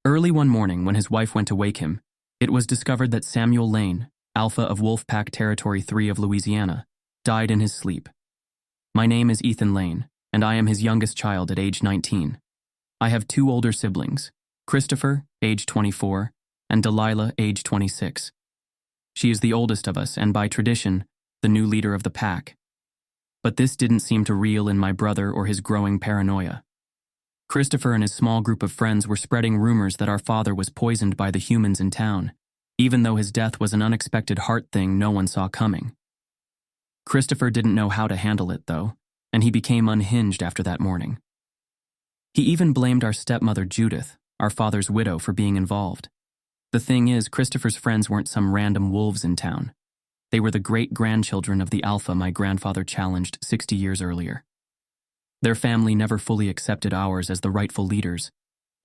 Early one morning, when his wife went to wake him, it was discovered that Samuel Lane, Alpha of Wolfpack Territory 3 of Louisiana, died in his sleep. My name is Ethan Lane, and I am his youngest child at age 19. I have two older siblings, Christopher, age 24, and Delilah, age 26. She is the oldest of us and, by tradition, the new leader of the pack. But this didn't seem to reel in my brother or his growing paranoia. Christopher and his small group of friends were spreading rumors that our father was poisoned by the humans in town, even though his death was an unexpected heart thing no one saw coming. Christopher didn't know how to handle it, though, and he became unhinged after that morning. He even blamed our stepmother Judith, our father's widow, for being involved. The thing is, Christopher's friends weren't some random wolves in town. They were the great-grandchildren of the Alpha my grandfather challenged 60 years earlier. Their family never fully accepted ours as the rightful leaders,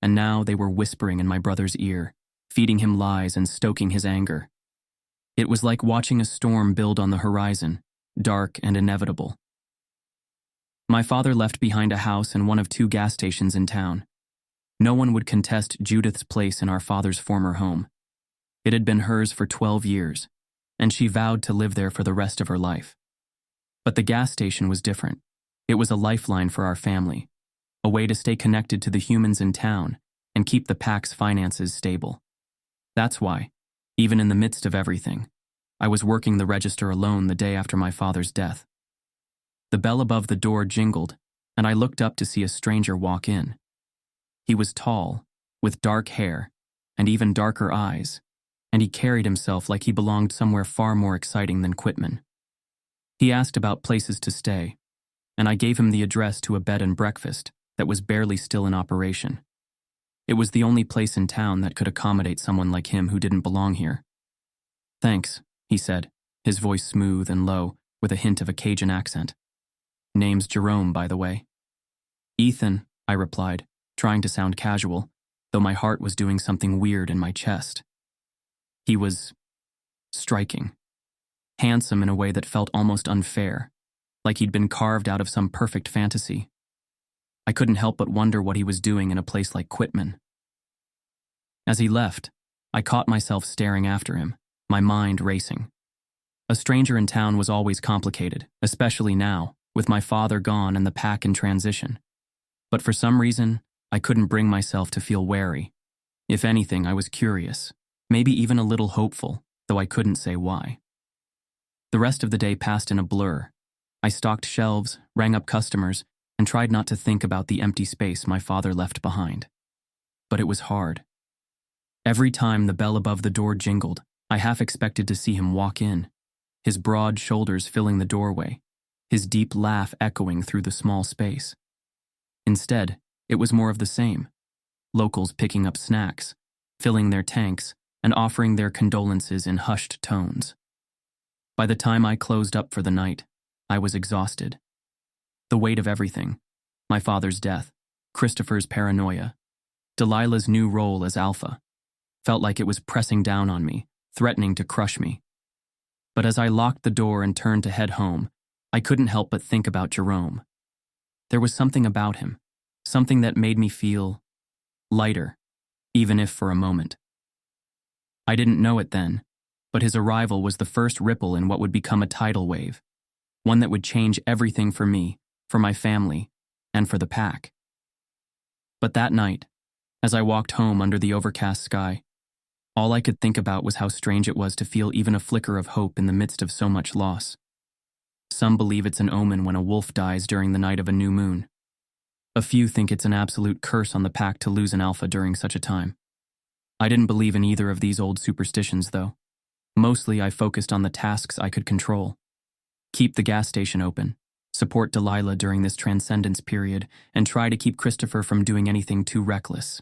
and now they were whispering in my brother's ear, feeding him lies and stoking his anger. It was like watching a storm build on the horizon, dark and inevitable. My father left behind a house and one of two gas stations in town. No one would contest Judith's place in our father's former home. It had been hers for 12 years, and she vowed to live there for the rest of her life. But the gas station was different. It was a lifeline for our family, a way to stay connected to the humans in town and keep the pack's finances stable. That's why, even in the midst of everything, I was working the register alone the day after my father's death. The bell above the door jingled, and I looked up to see a stranger walk in. He was tall, with dark hair, and even darker eyes, and he carried himself like he belonged somewhere far more exciting than Quitman. He asked about places to stay, and I gave him the address to a bed and breakfast that was barely still in operation. It was the only place in town that could accommodate someone like him who didn't belong here. "Thanks," he said, his voice smooth and low, with a hint of a Cajun accent. "Name's Jerome, by the way." "Ethan," I replied, trying to sound casual, though my heart was doing something weird in my chest. He was striking. Handsome in a way that felt almost unfair, like he'd been carved out of some perfect fantasy. I couldn't help but wonder what he was doing in a place like Quitman. As he left, I caught myself staring after him, my mind racing. A stranger in town was always complicated, especially now, with my father gone and the pack in transition. But for some reason, I couldn't bring myself to feel wary. If anything, I was curious, maybe even a little hopeful, though I couldn't say why. The rest of the day passed in a blur. I stocked shelves, rang up customers, and tried not to think about the empty space my father left behind. But it was hard. Every time the bell above the door jingled, I half expected to see him walk in, his broad shoulders filling the doorway, his deep laugh echoing through the small space. Instead, it was more of the same. Locals picking up snacks, filling their tanks, and offering their condolences in hushed tones. By the time I closed up for the night, I was exhausted. The weight of everything, my father's death, Christopher's paranoia, Delilah's new role as Alpha, felt like it was pressing down on me, threatening to crush me. But as I locked the door and turned to head home, I couldn't help but think about Jerome. There was something about him, something that made me feel lighter, even if for a moment. I didn't know it then, but his arrival was the first ripple in what would become a tidal wave, one that would change everything for me, for my family, and for the pack. But that night, as I walked home under the overcast sky, all I could think about was how strange it was to feel even a flicker of hope in the midst of so much loss. Some believe it's an omen when a wolf dies during the night of a new moon. A few think it's an absolute curse on the pack to lose an alpha during such a time. I didn't believe in either of these old superstitions, though. Mostly I focused on the tasks I could control. Keep the gas station open, support Delilah during this transcendence period, and try to keep Christopher from doing anything too reckless.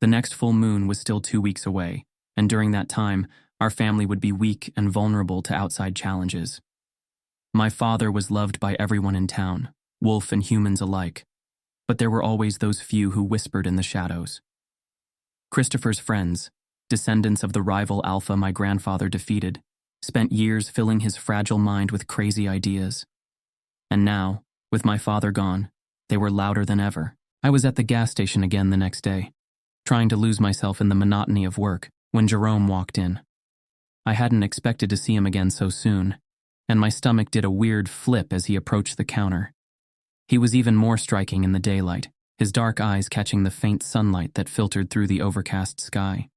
The next full moon was still 2 weeks away, and during that time, our family would be weak and vulnerable to outside challenges. My father was loved by everyone in town, wolf and humans alike, but there were always those few who whispered in the shadows. Christopher's friends, descendants of the rival Alpha my grandfather defeated, spent years filling his fragile mind with crazy ideas. And now, with my father gone, they were louder than ever. I was at the gas station again the next day, trying to lose myself in the monotony of work, when Jerome walked in. I hadn't expected to see him again so soon, and my stomach did a weird flip as he approached the counter. He was even more striking in the daylight, his dark eyes catching the faint sunlight that filtered through the overcast sky.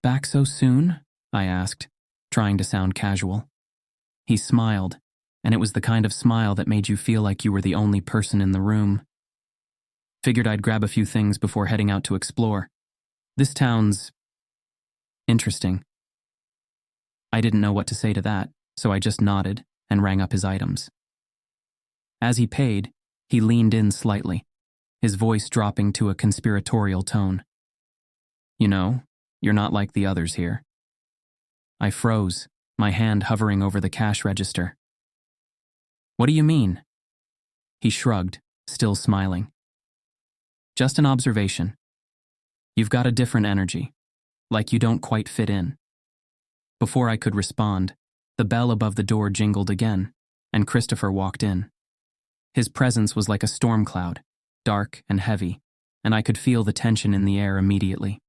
"Back so soon?" I asked, trying to sound casual. He smiled, and it was the kind of smile that made you feel like you were the only person in the room. Figured I'd grab a few things before heading out to explore. This town's interesting. I didn't know what to say to that, so I just nodded and rang up his items. As he paid, he leaned in slightly, his voice dropping to a conspiratorial tone. "You know, you're not like the others here." I froze, my hand hovering over the cash register. "What do you mean?" He shrugged, still smiling. "Just an observation. You've got a different energy, like you don't quite fit in." Before I could respond, the bell above the door jingled again, and Christopher walked in. His presence was like a storm cloud, dark and heavy, and I could feel the tension in the air immediately.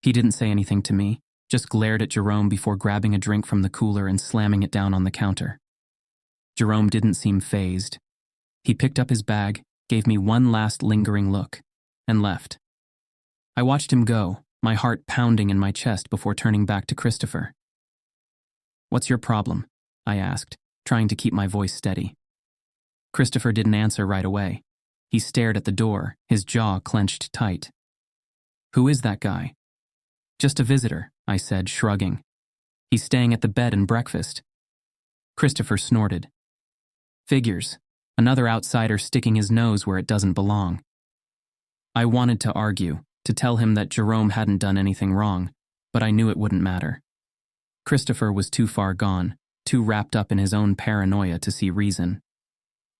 He didn't say anything to me, just glared at Jerome before grabbing a drink from the cooler and slamming it down on the counter. Jerome didn't seem fazed. He picked up his bag, gave me one last lingering look, and left. I watched him go, my heart pounding in my chest before turning back to Christopher. "What's your problem?" I asked, trying to keep my voice steady. Christopher didn't answer right away. He stared at the door, his jaw clenched tight. "Who is that guy?" "Just a visitor," I said, shrugging. "He's staying at the bed and breakfast." Christopher snorted. "Figures. Another outsider sticking his nose where it doesn't belong." I wanted to argue, to tell him that Jerome hadn't done anything wrong, but I knew it wouldn't matter. Christopher was too far gone, too wrapped up in his own paranoia to see reason.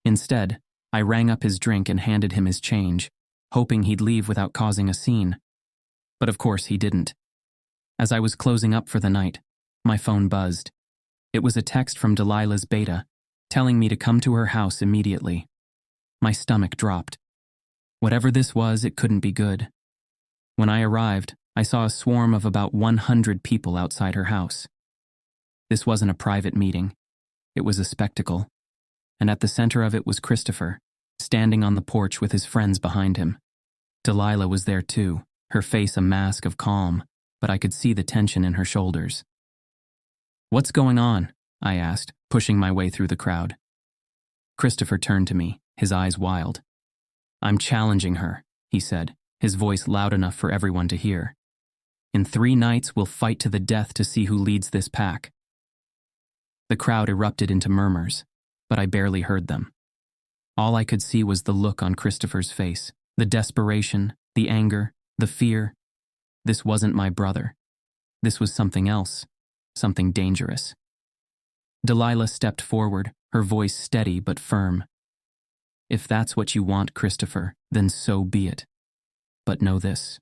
Instead, I rang up his drink and handed him his change, hoping he'd leave without causing a scene. But of course he didn't. As I was closing up for the night, my phone buzzed. It was a text from Delilah's beta, telling me to come to her house immediately. My stomach dropped. Whatever this was, it couldn't be good. When I arrived, I saw a swarm of about 100 people outside her house. This wasn't a private meeting. It was a spectacle. And at the center of it was Christopher, standing on the porch with his friends behind him. Delilah was there too, her face a mask of calm, but I could see the tension in her shoulders. "What's going on?" I asked, pushing my way through the crowd. Christopher turned to me, his eyes wild. "I'm challenging her," he said, his voice loud enough for everyone to hear. "In 3 nights, we'll fight to the death to see who leads this pack." The crowd erupted into murmurs, but I barely heard them. All I could see was the look on Christopher's face, the desperation, the anger, the fear. This wasn't my brother. This was something else, something dangerous. Delilah stepped forward, her voice steady but firm. "If that's what you want, Christopher, then so be it. But know this.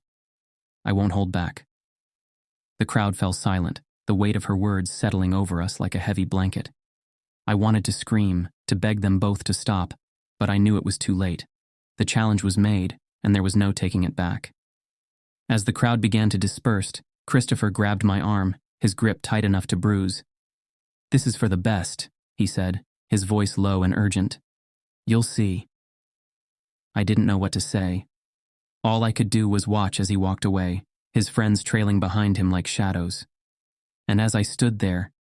I won't hold back." The crowd fell silent, the weight of her words settling over us like a heavy blanket. I wanted to scream, to beg them both to stop, but I knew it was too late. The challenge was made, and there was no taking it back. As the crowd began to disperse, Christopher grabbed my arm, his grip tight enough to bruise. "This is for the best," he said, his voice low and urgent. "You'll see." I didn't know what to say. All I could do was watch as he walked away, his friends trailing behind him like shadows. And as I stood there,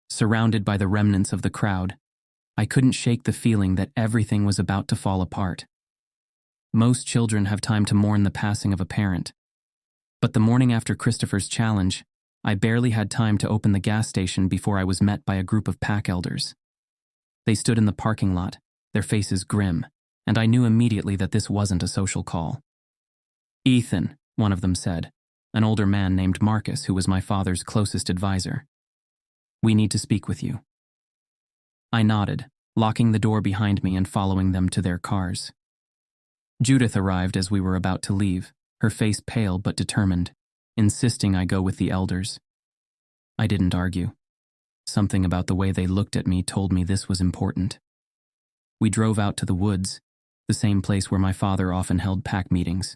surrounded by the remnants of the crowd, I couldn't shake the feeling that everything was about to fall apart. Most children have time to mourn the passing of a parent. But the morning after Christopher's challenge, I barely had time to open the gas station before I was met by a group of pack elders. They stood in the parking lot, their faces grim, and I knew immediately that this wasn't a social call. "Ethan," one of them said, an older man named Marcus who was my father's closest advisor. "We need to speak with you." I nodded, locking the door behind me and following them to their cars. Judith arrived as we were about to leave, her face pale but determined, insisting I go with the elders. I didn't argue. Something about the way they looked at me told me this was important. We drove out to the woods, the same place where my father often held pack meetings.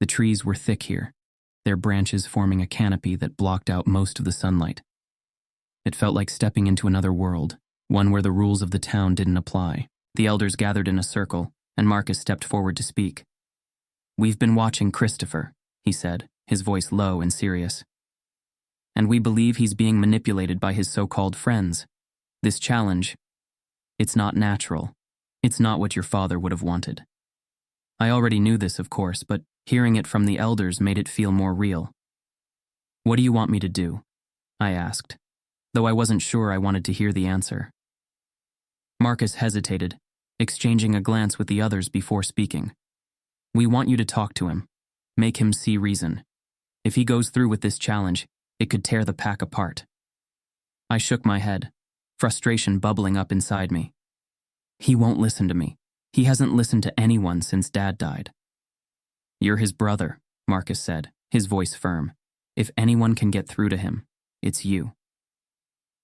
The trees were thick here, their branches forming a canopy that blocked out most of the sunlight. It felt like stepping into another world, one where the rules of the town didn't apply. The elders gathered in a circle, and Marcus stepped forward to speak. "We've been watching Christopher," he said, his voice low and serious. "And we believe he's being manipulated by his so-called friends. This challenge, it's not natural. It's not what your father would have wanted." I already knew this, of course, but hearing it from the elders made it feel more real. "What do you want me to do?" I asked, though I wasn't sure I wanted to hear the answer. Marcus hesitated, exchanging a glance with the others before speaking. "We want you to talk to him. Make him see reason. If he goes through with this challenge, it could tear the pack apart." I shook my head, frustration bubbling up inside me. "He won't listen to me. He hasn't listened to anyone since Dad died." "You're his brother," Marcus said, his voice firm. "If anyone can get through to him, it's you."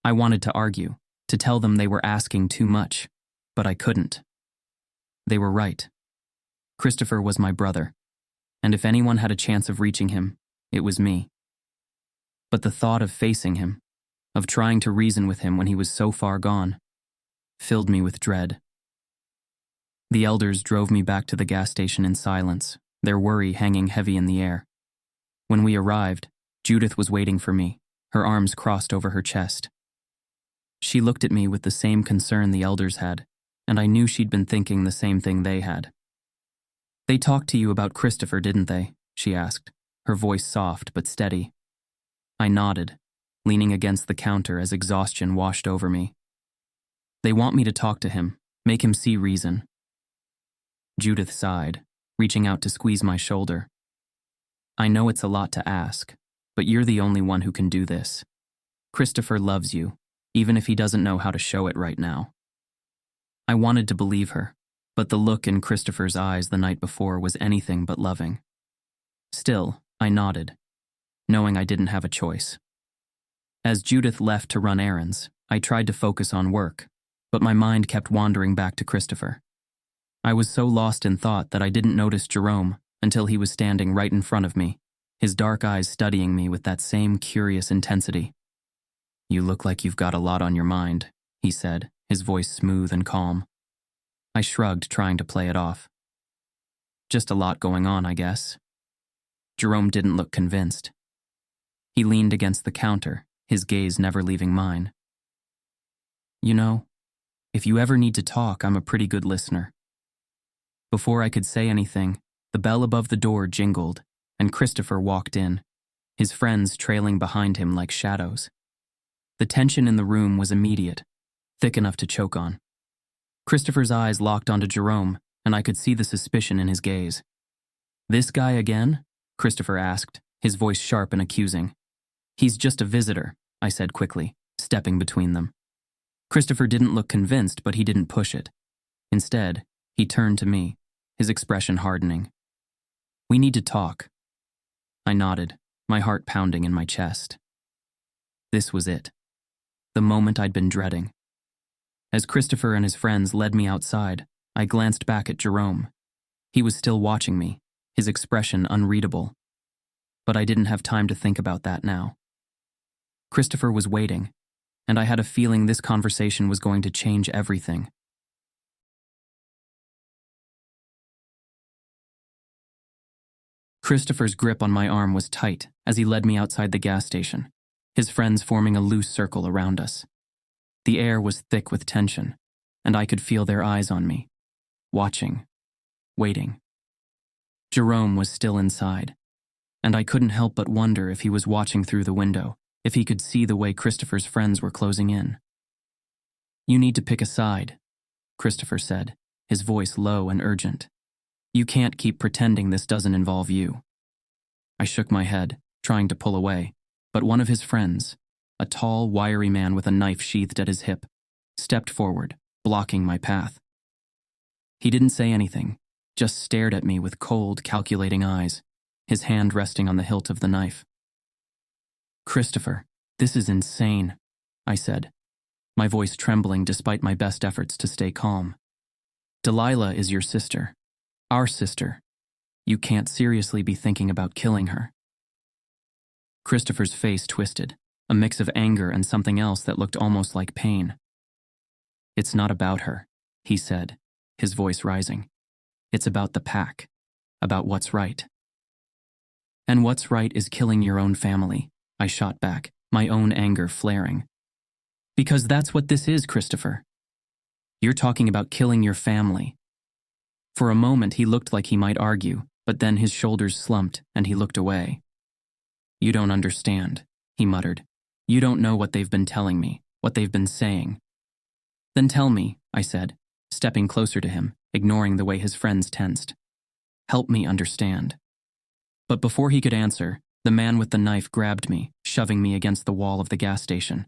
I wanted to argue, to tell them they were asking too much, but I couldn't. They were right. Christopher was my brother, and if anyone had a chance of reaching him, it was me. But the thought of facing him, of trying to reason with him when he was so far gone, filled me with dread. The elders drove me back to the gas station in silence, their worry hanging heavy in the air. When we arrived, Judith was waiting for me, her arms crossed over her chest. She looked at me with the same concern the elders had, and I knew she'd been thinking the same thing they had. "They talked to you about Christopher, didn't they?" she asked, her voice soft but steady. I nodded, leaning against the counter as exhaustion washed over me. "They want me to talk to him, make him see reason." Judith sighed, reaching out to squeeze my shoulder. "I know it's a lot to ask, but you're the only one who can do this. Christopher loves you, even if he doesn't know how to show it right now." I wanted to believe her, but the look in Christopher's eyes the night before was anything but loving. Still, I nodded, knowing I didn't have a choice. As Judith left to run errands, I tried to focus on work, but my mind kept wandering back to Christopher. I was so lost in thought that I didn't notice Jerome until he was standing right in front of me, his dark eyes studying me with that same curious intensity. "You look like you've got a lot on your mind," he said, his voice smooth and calm. I shrugged, trying to play it off. "Just a lot going on, I guess." Jerome didn't look convinced. He leaned against the counter, his gaze never leaving mine. "You know, if you ever need to talk, I'm a pretty good listener." Before I could say anything, the bell above the door jingled, and Christopher walked in, his friends trailing behind him like shadows. The tension in the room was immediate, thick enough to choke on. Christopher's eyes locked onto Jerome, and I could see the suspicion in his gaze. "This guy again?" Christopher asked, his voice sharp and accusing. "He's just a visitor," I said quickly, stepping between them. Christopher didn't look convinced, but he didn't push it. Instead, he turned to me, his expression hardening. "We need to talk." I nodded, my heart pounding in my chest. This was it. The moment I'd been dreading. As Christopher and his friends led me outside, I glanced back at Jerome. He was still watching me, his expression unreadable. But I didn't have time to think about that now. Christopher was waiting, and I had a feeling this conversation was going to change everything. Christopher's grip on my arm was tight as he led me outside the gas station, his friends forming a loose circle around us. The air was thick with tension, and I could feel their eyes on me, watching, waiting. Jerome was still inside, and I couldn't help but wonder if he was watching through the window, if he could see the way Christopher's friends were closing in. "You need to pick a side," Christopher said, his voice low and urgent. "You can't keep pretending this doesn't involve you." I shook my head, trying to pull away, but one of his friends, a tall, wiry man with a knife sheathed at his hip, stepped forward, blocking my path. He didn't say anything, just stared at me with cold, calculating eyes, his hand resting on the hilt of the knife. "Christopher, this is insane," I said, my voice trembling despite my best efforts to stay calm. "Delilah is your sister. Our sister. You can't seriously be thinking about killing her. Christopher's face twisted, a mix of anger and something else that looked almost like pain. It's not about her, he said, his voice rising. It's about the pack, about what's right. And what's right is killing your own family, I shot back, my own anger flaring. Because that's what this is, Christopher. You're talking about killing your family. For a moment he looked like he might argue, but then his shoulders slumped and he looked away. You don't understand, he muttered. You don't know what they've been telling me, what they've been saying. Then tell me, I said, stepping closer to him, ignoring the way his friends tensed. Help me understand. But before he could answer, the man with the knife grabbed me, shoving me against the wall of the gas station.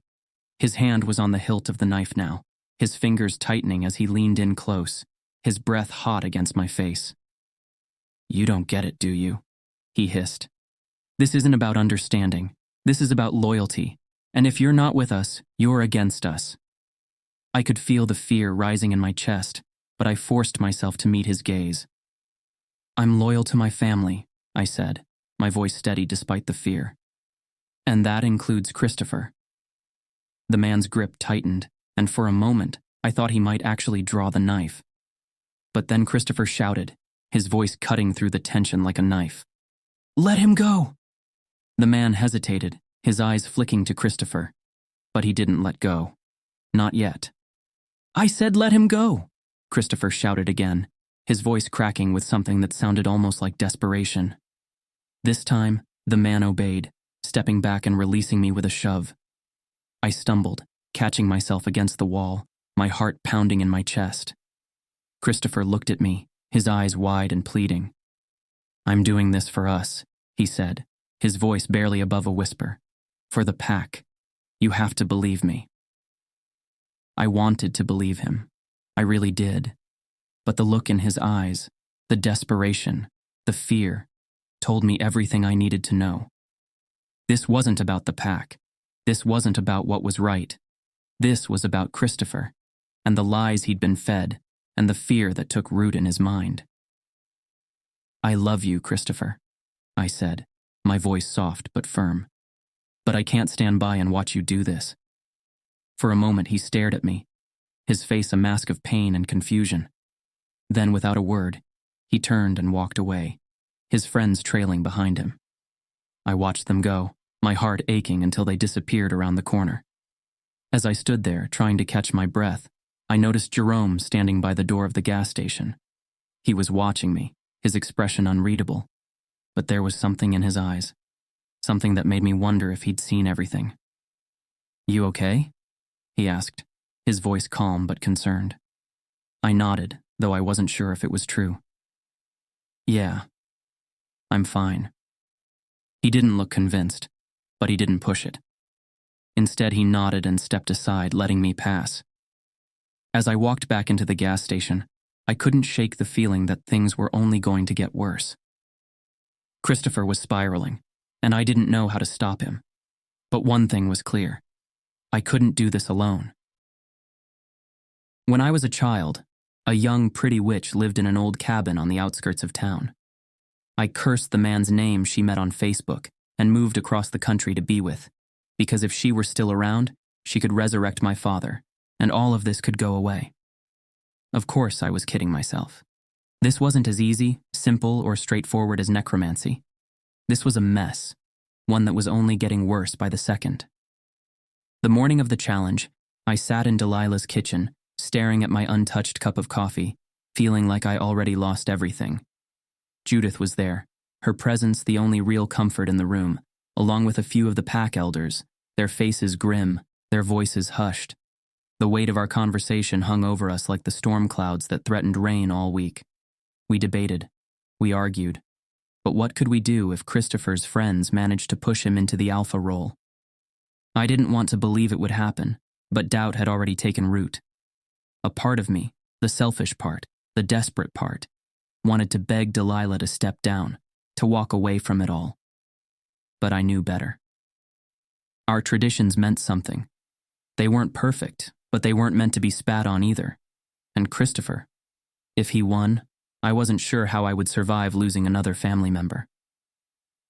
His hand was on the hilt of the knife now, his fingers tightening as he leaned in close, his breath hot against my face. You don't get it, do you? He hissed. This isn't about understanding. This is about loyalty. And if you're not with us, you're against us. I could feel the fear rising in my chest, but I forced myself to meet his gaze. I'm loyal to my family, I said, my voice steady despite the fear. And that includes Christopher. The man's grip tightened, and for a moment, I thought he might actually draw the knife. But then Christopher shouted, his voice cutting through the tension like a knife. Let him go! The man hesitated, his eyes flicking to Christopher. But he didn't let go. Not yet. I said let him go, Christopher shouted again, his voice cracking with something that sounded almost like desperation. This time, the man obeyed, stepping back and releasing me with a shove. I stumbled, catching myself against the wall, my heart pounding in my chest. Christopher looked at me, his eyes wide and pleading. I'm doing this for us, he said, his voice barely above a whisper. For the pack. You have to believe me. I wanted to believe him. I really did. But the look in his eyes, the desperation, the fear, told me everything I needed to know. This wasn't about the pack. This wasn't about what was right. This was about Christopher, and the lies he'd been fed, and the fear that took root in his mind. I love you, Christopher, I said, my voice soft but firm. But I can't stand by and watch you do this. For a moment he stared at me, his face a mask of pain and confusion. Then, without a word, he turned and walked away, his friends trailing behind him. I watched them go, my heart aching until they disappeared around the corner. As I stood there, trying to catch my breath, I noticed Jerome standing by the door of the gas station. He was watching me, his expression unreadable, but there was something in his eyes, something that made me wonder if he'd seen everything. You okay? He asked, his voice calm but concerned. I nodded, though I wasn't sure if it was true. Yeah, I'm fine. He didn't look convinced, but he didn't push it. Instead, he nodded and stepped aside, letting me pass. As I walked back into the gas station, I couldn't shake the feeling that things were only going to get worse. Christopher was spiraling, and I didn't know how to stop him. But one thing was clear. I couldn't do this alone. When I was a child, a young, pretty witch lived in an old cabin on the outskirts of town. I cursed the man's name she met on Facebook and moved across the country to be with, because if she were still around, she could resurrect my father, and all of this could go away. Of course, I was kidding myself. This wasn't as easy, simple, or straightforward as necromancy. This was a mess, one that was only getting worse by the second. The morning of the challenge, I sat in Delilah's kitchen, staring at my untouched cup of coffee, feeling like I already lost everything. Judith was there, her presence the only real comfort in the room, along with a few of the pack elders, their faces grim, their voices hushed. The weight of our conversation hung over us like the storm clouds that threatened rain all week. We debated. We argued. But what could we do if Christopher's friends managed to push him into the alpha role? I didn't want to believe it would happen, but doubt had already taken root. A part of me, the selfish part, the desperate part, wanted to beg Delilah to step down, to walk away from it all. But I knew better. Our traditions meant something. They weren't perfect, but they weren't meant to be spat on either. And Christopher, if he won, I wasn't sure how I would survive losing another family member.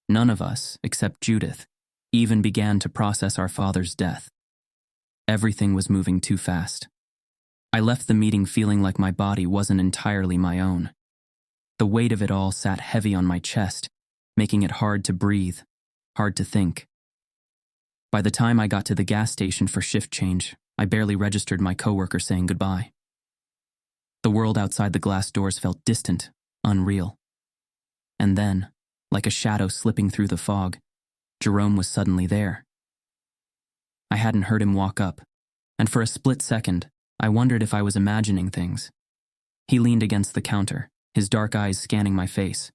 None of us, except Judith, even began to process our father's death. Everything was moving too fast. I left the meeting feeling like my body wasn't entirely my own. The weight of it all sat heavy on my chest, making it hard to breathe, hard to think. By the time I got to the gas station for shift change, I barely registered my coworker saying goodbye. The world outside the glass doors felt distant, unreal. And then, like a shadow slipping through the fog, Jerome was suddenly there. I hadn't heard him walk up, and for a split second, I wondered if I was imagining things. He leaned against the counter, his dark eyes scanning my face.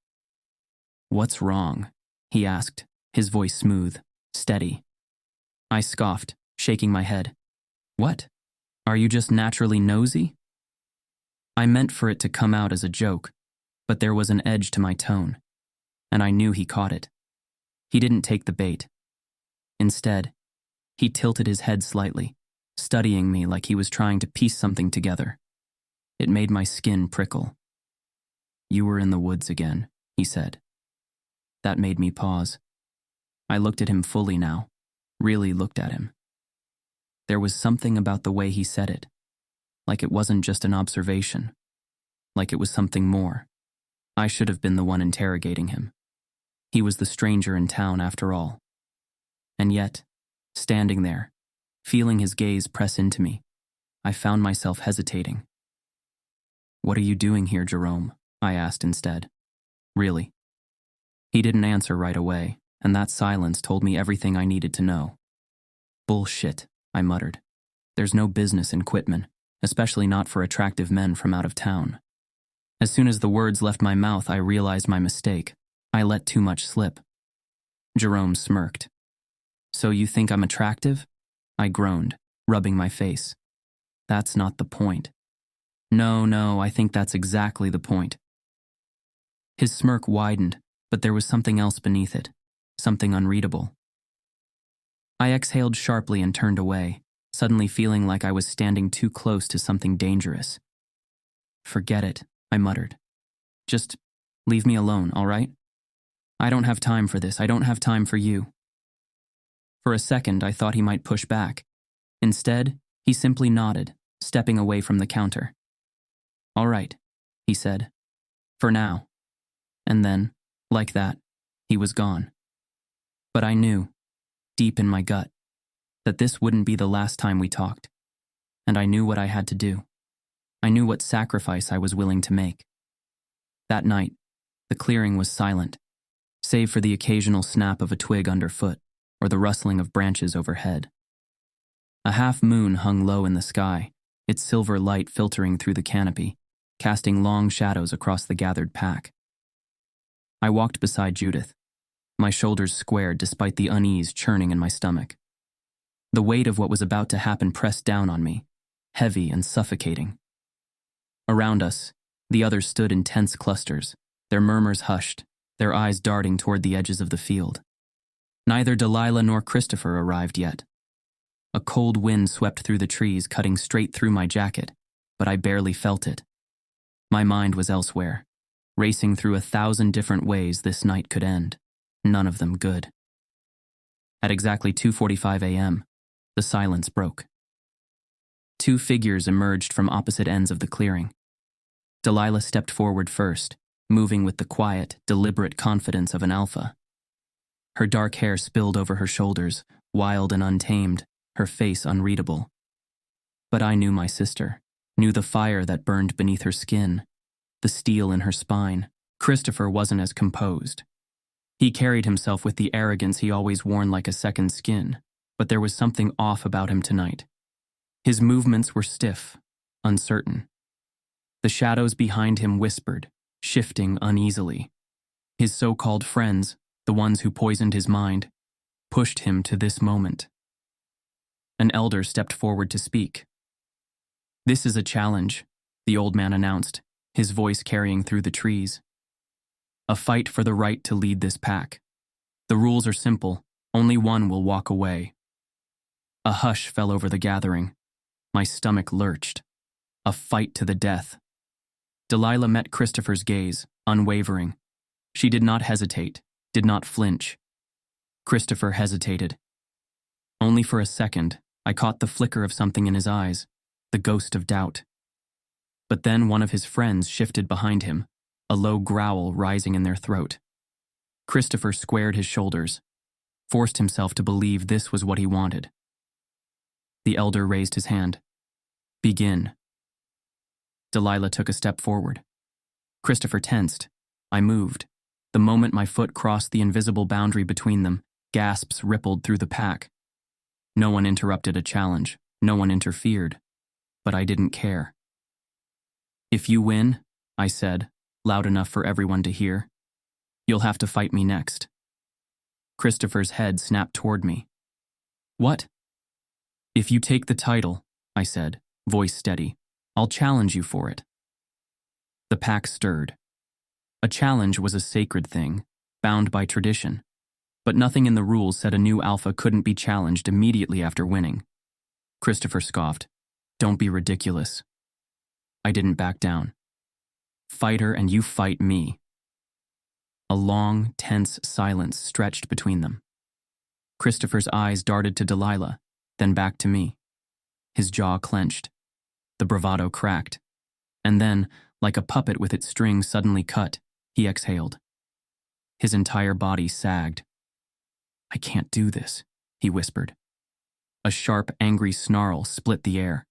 "What's wrong?" he asked, his voice smooth, steady. I scoffed, shaking my head. "What? Are you just naturally nosy?" I meant for it to come out as a joke, but there was an edge to my tone, and I knew he caught it. He didn't take the bait. Instead, he tilted his head slightly, studying me like he was trying to piece something together. It made my skin prickle. "You were in the woods again," he said. That made me pause. I looked at him fully now, really looked at him. There was something about the way he said it, like it wasn't just an observation, like it was something more. I should have been the one interrogating him. He was the stranger in town after all. And yet, standing there, feeling his gaze press into me, I found myself hesitating. "What are you doing here, Jerome?" I asked instead. "Really?" He didn't answer right away, and that silence told me everything I needed to know. "Bullshit," I muttered. "There's no business in Quitman, especially not for attractive men from out of town." As soon as the words left my mouth, I realized my mistake. I let too much slip. Jerome smirked. "So you think I'm attractive?" I groaned, rubbing my face. "That's not the point." No, I think that's exactly the point." His smirk widened, but there was something else beneath it, something unreadable. I exhaled sharply and turned away, suddenly feeling like I was standing too close to something dangerous. "Forget it," I muttered. "Just leave me alone, all right? I don't have time for this. I don't have time for you." For a second, I thought he might push back. Instead, he simply nodded, stepping away from the counter. "All right," he said. "For now." And then, like that, he was gone. But I knew, deep in my gut, that this wouldn't be the last time we talked. And I knew what I had to do. I knew what sacrifice I was willing to make. That night, the clearing was silent, save for the occasional snap of a twig underfoot or the rustling of branches overhead. A half moon hung low in the sky, its silver light filtering through the canopy, casting long shadows across the gathered pack. I walked beside Judith, my shoulders squared despite the unease churning in my stomach. The weight of what was about to happen pressed down on me, heavy and suffocating. Around us, the others stood in tense clusters, their murmurs hushed, their eyes darting toward the edges of the field. Neither Delilah nor Christopher arrived yet. A cold wind swept through the trees, cutting straight through my jacket, but I barely felt it. My mind was elsewhere, racing through 1,000 different ways this night could end, none of them good. At exactly 2:45 a.m., the silence broke. Two figures emerged from opposite ends of the clearing. Delilah stepped forward first, moving with the quiet, deliberate confidence of an alpha. Her dark hair spilled over her shoulders, wild and untamed, her face unreadable. But I knew my sister, knew the fire that burned beneath her skin, the steel in her spine. Christopher wasn't as composed. He carried himself with the arrogance he always worn like a second skin, but there was something off about him tonight. His movements were stiff, uncertain. The shadows behind him whispered, shifting uneasily. His so-called friends, the ones who poisoned his mind, pushed him to this moment. An elder stepped forward to speak. "This is a challenge," the old man announced, his voice carrying through the trees. "A fight for the right to lead this pack. The rules are simple, only one will walk away." A hush fell over the gathering. My stomach lurched. A fight to the death. Delilah met Christopher's gaze, unwavering. She did not hesitate, did not flinch. Christopher hesitated. Only for a second, I caught the flicker of something in his eyes, the ghost of doubt. But then one of his friends shifted behind him, a low growl rising in their throat. Christopher squared his shoulders, forced himself to believe this was what he wanted. The elder raised his hand. Begin. Delilah took a step forward. Christopher tensed. I moved. The moment my foot crossed the invisible boundary between them, gasps rippled through the pack. No one interrupted a challenge. No one interfered. But I didn't care. If you win, I said, loud enough for everyone to hear, you'll have to fight me next. Christopher's head snapped toward me. What? If you take the title, I said, voice steady, I'll challenge you for it. The pack stirred. A challenge was a sacred thing, bound by tradition. But nothing in the rules said a new alpha couldn't be challenged immediately after winning. Christopher scoffed. Don't be ridiculous. I didn't back down. Fight her and you fight me. A long, tense silence stretched between them. Christopher's eyes darted to Delilah, then back to me. His jaw clenched. The bravado cracked. And then, like a puppet with its strings suddenly cut, he exhaled. His entire body sagged. I can't do this, he whispered. A sharp, angry snarl split the air.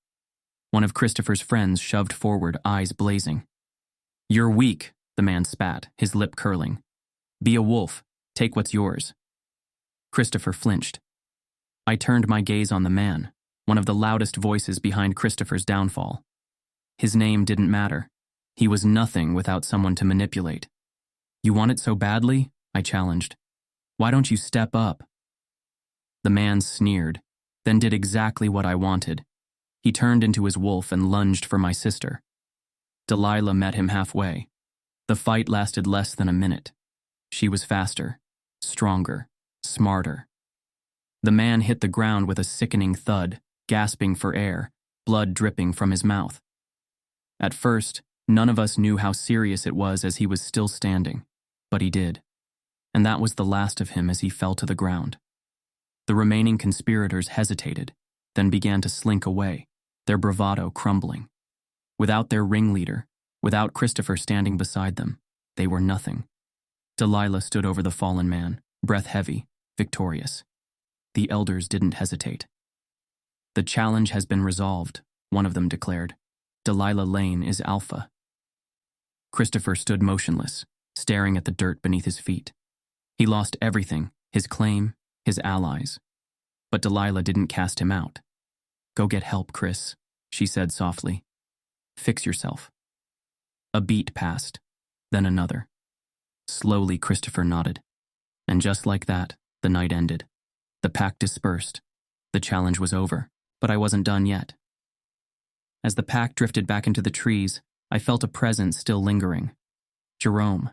One of Christopher's friends shoved forward, eyes blazing. You're weak, the man spat, his lip curling. Be a wolf. Take what's yours. Christopher flinched. I turned my gaze on the man, one of the loudest voices behind Christopher's downfall. His name didn't matter. He was nothing without someone to manipulate. You want it so badly? I challenged. Why don't you step up? The man sneered, then did exactly what I wanted. He turned into his wolf and lunged for my sister. Delilah met him halfway. The fight lasted less than a minute. She was faster, stronger, smarter. The man hit the ground with a sickening thud, gasping for air, blood dripping from his mouth. At first, none of us knew how serious it was as he was still standing, but he did. And that was the last of him as he fell to the ground. The remaining conspirators hesitated, then began to slink away, their bravado crumbling. Without their ringleader, without Christopher standing beside them, they were nothing. Delilah stood over the fallen man, breath heavy, victorious. The elders didn't hesitate. The challenge has been resolved, one of them declared. Delilah Lane is alpha. Christopher stood motionless, staring at the dirt beneath his feet. He lost everything, his claim, his allies. But Delilah didn't cast him out. Go get help, Chris, she said softly. Fix yourself. A beat passed, then another. Slowly, Christopher nodded. And just like that, the night ended. The pack dispersed. The challenge was over, but I wasn't done yet. As the pack drifted back into the trees, I felt a presence still lingering. Jerome.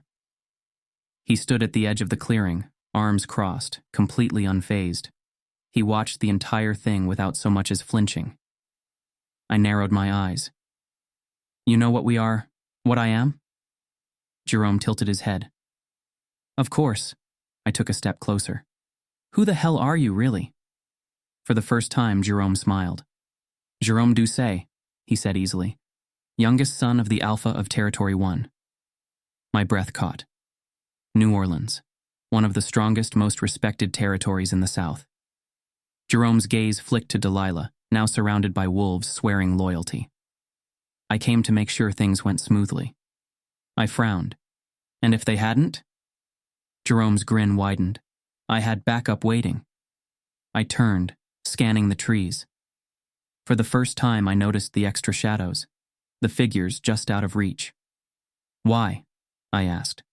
He stood at the edge of the clearing, arms crossed, completely unfazed. He watched the entire thing without so much as flinching. I narrowed my eyes. You know what we are? What I am? Jerome tilted his head. Of course. I took a step closer. Who the hell are you, really? For the first time, Jerome smiled. Jerome Doucet, he said easily. Youngest son of the Alpha of Territory 1. My breath caught. New Orleans, one of the strongest, most respected territories in the South. Jerome's gaze flicked to Delilah, now surrounded by wolves swearing loyalty. I came to make sure things went smoothly. I frowned. And if they hadn't? Jerome's grin widened. I had backup waiting. I turned, scanning the trees. For the first time, I noticed the extra shadows, the figures just out of reach. Why? I asked.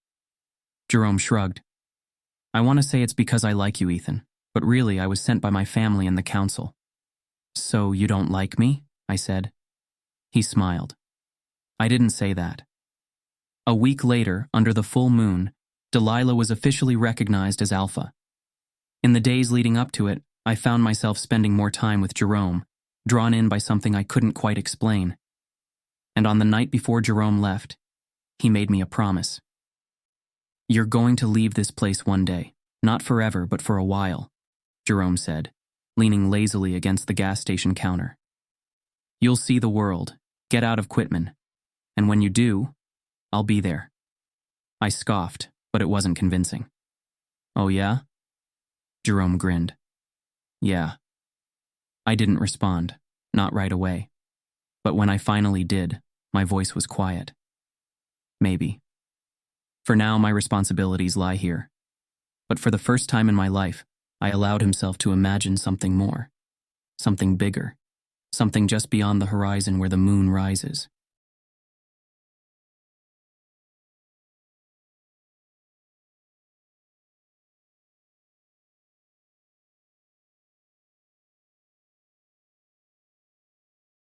Jerome shrugged. I want to say it's because I like you, Ethan, but really I was sent by my family and the council. So you don't like me? I said. He smiled. I didn't say that. A week later, under the full moon, Delilah was officially recognized as Alpha. In the days leading up to it, I found myself spending more time with Jerome, drawn in by something I couldn't quite explain. And on the night before Jerome left, he made me a promise. "You're going to leave this place one day. Not forever, but for a while," Jerome said, leaning lazily against the gas station counter. "You'll see the world, get out of Quitman, and when you do, I'll be there." I scoffed, but it wasn't convincing. "Oh yeah?" Jerome grinned. "Yeah." I didn't respond, not right away. But when I finally did, my voice was quiet. "Maybe. For now, my responsibilities lie here. But for the first time in my life, I allowed himself to imagine something more. Something bigger. Something just beyond the horizon where the moon rises.